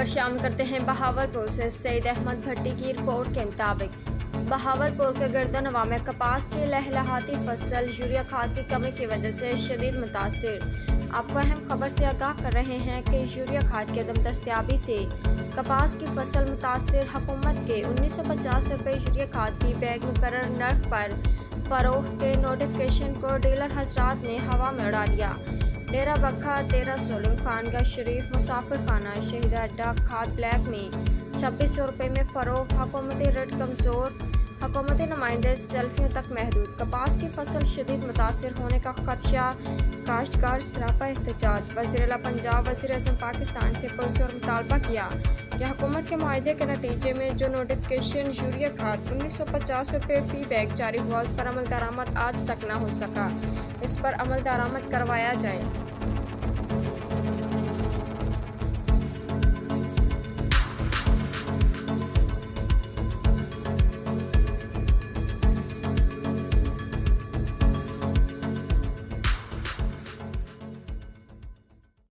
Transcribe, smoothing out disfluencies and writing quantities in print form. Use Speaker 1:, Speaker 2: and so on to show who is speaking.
Speaker 1: शामिल करते हैं बहावलपुर से। सईद अहमद भट्टी की रिपोर्ट के मुताबिक बहावलपुर के गर्दनवा में कपास की लहलहाती फसल यूरिया खाद की कमी की वजह से शदीद मुतासिर। आपको अहम खबर से आगाह कर रहे हैं कि यूरिया खाद की अदम दस्तयाबी से कपास की फसल मुतासिर। हुकूमत के 1950 रुपये यूरिया खाद फी बैग मुकर्रर नर्ख पर फरोख्त के नोटिफिकेशन को डीलर हजरात ने हवा में उड़ा दिया। डेरा बखा, तेरा सोलंग, खानगा शरीफ, मुसाफिर खाना, शहीद अड्डा खाद ब्लैक में 2600 रुपये में फरोख्त। हुकूमती रेट कमज़ोर, हुकूमती नुमाइंदे सेल्फियों तक महदूद। कपास की फसल शदीद मुतासिर होने का खदशा, काश्तकार सरापा एहतजाज। वज़ीर-ए-आला पंजाब वज़ीर-ए-आज़म पाकिस्तान से पुरज़ोर मुतालबा किया कि हुकूमत के मुआहदे के नतीजे में जो नोटिफिकेशन यूरिया खाद 1950 रुपये फी बैग जारी हुआ, उस पर अमल दरामद आज तक न हो सका। इस पर अमल दरामद करवाया जाए।